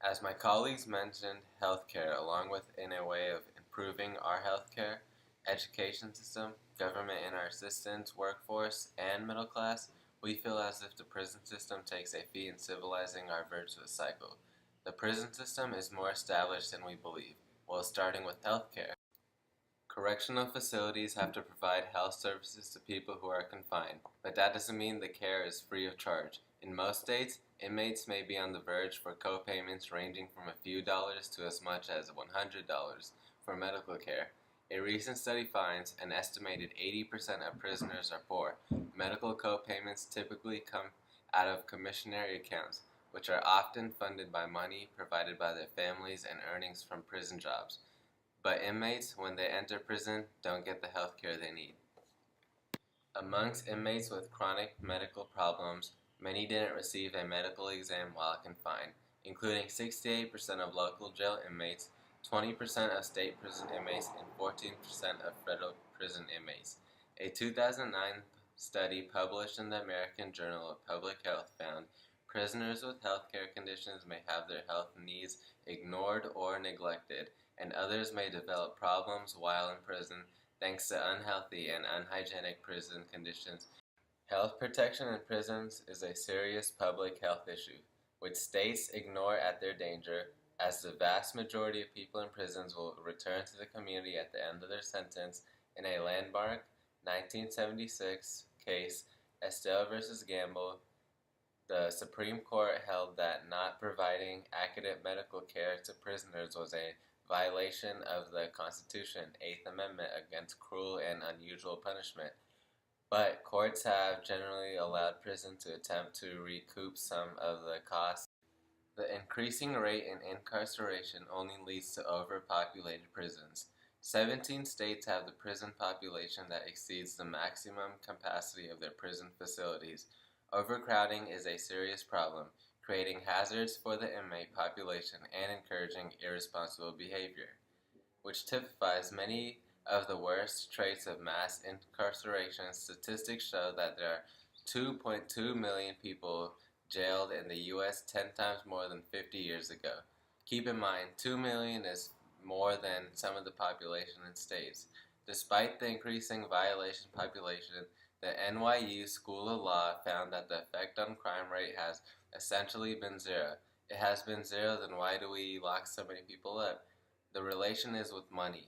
As my colleagues mentioned, healthcare, along with in a way of improving our healthcare, education system, government and our assistance, workforce, and middle class, we feel as if the prison system takes a fee in civilizing our virtuous cycle. The prison system is more established than we believe, well, starting with healthcare. Correctional facilities have to provide health services to people who are confined, but that doesn't mean the care is free of charge. In most states, inmates may be on the verge for co-payments ranging from a few dollars to as much as $100 for medical care. A recent study finds an estimated 80% of prisoners are poor. Medical co-payments typically come out of commissary accounts, which are often funded by money provided by their families and earnings from prison jobs. But inmates, when they enter prison, don't get the health care they need. Amongst inmates with chronic medical problems, many didn't receive a medical exam while confined, including 68% of local jail inmates, 20% of state prison inmates, and 14% of federal prison inmates. A 2009 study published in the American Journal of Public Health found prisoners with healthcare conditions may have their health needs ignored or neglected, and others may develop problems while in prison thanks to unhealthy and unhygienic prison conditions. Health protection in prisons is a serious public health issue, which states ignore at their danger, as the vast majority of people in prisons will return to the community at the end of their sentence. In a landmark 1976 case, Estelle versus Gamble, the Supreme Court held that not providing accurate medical care to prisoners was a violation of the Constitution, Eighth Amendment, against cruel and unusual punishment. But courts have generally allowed prison to attempt to recoup some of the costs. The increasing rate in incarceration only leads to overpopulated prisons. 17 states have the prison population that exceeds the maximum capacity of their prison facilities. Overcrowding is a serious problem, creating hazards for the inmate population and encouraging irresponsible behavior, which typifies many of the worst traits of mass incarceration. Statistics show that there are 2.2 million people jailed in the U.S., 10 times more than 50 years ago. Keep in mind, 2 million is more than some of the population in states. Despite the increasing violation population, the NYU School of Law found that the effect on crime rate has essentially been zero. It has been zero, then why do we lock so many people up? The relation is with money.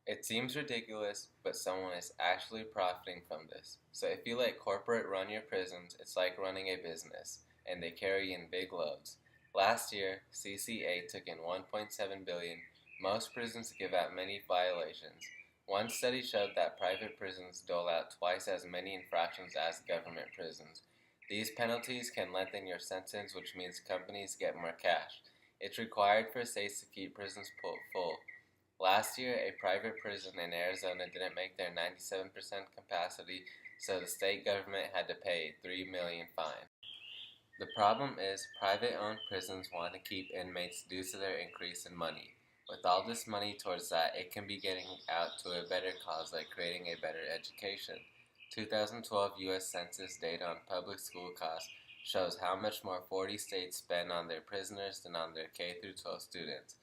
It seems ridiculous, but someone is actually profiting from this. So if you let corporate run your prisons, it's like running a business, and they carry in big loads. Last year, CCA took in 1.7 billion. Most prisons give out many violations. One study showed that private prisons dole out twice as many infractions as government prisons. These penalties can lengthen your sentence, which means companies get more cash. It's required for states to keep prisons full. Last year, a private prison in Arizona didn't make their 97% capacity, so the state government had to pay a $3 million fine. The problem is, private-owned prisons want to keep inmates due to their increase in money. With all this money towards that, it can be getting out to a better cause, like creating a better education. 2012 U.S. Census data on public school costs shows how much more 40 states spend on their prisoners than on their K-12 students.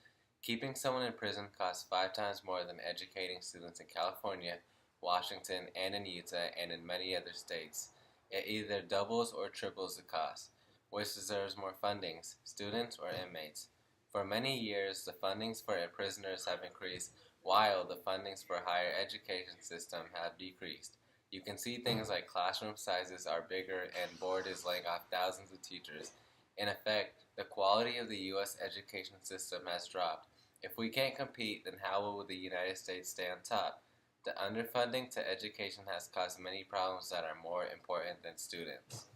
Keeping someone in prison costs 5 times more than educating students in California, Washington, and in Utah, and in many other states. It either doubles or triples the cost. Which deserves more fundings, students or inmates? For many years, the fundings for prisoners have increased, while the fundings for higher education system have decreased. You can see things like classroom sizes are bigger and board is laying off thousands of teachers. In effect, the quality of the U.S. education system has dropped. If we can't compete, then how will the United States stay on top? The underfunding to education has caused many problems that are more important than students.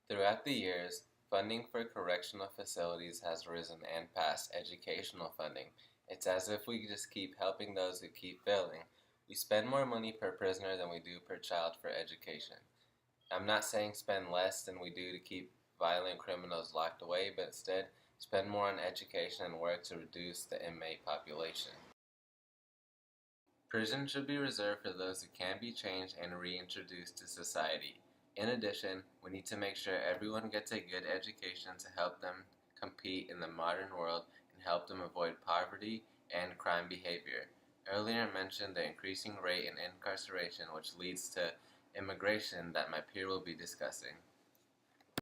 Throughout the years, funding for correctional facilities has risen and passed educational funding. It's as if we just keep helping those who keep failing. We spend more money per prisoner than we do per child for education. I'm not saying spend less than we do to keep violent criminals locked away, but instead spend more on education and work to reduce the inmate population. Prison should be reserved for those who can be changed and reintroduced to society. In addition, we need to make sure everyone gets a good education to help them compete in the modern world and help them avoid poverty and crime behavior. Earlier I mentioned the increasing rate in incarceration which leads to immigration that my peer will be discussing.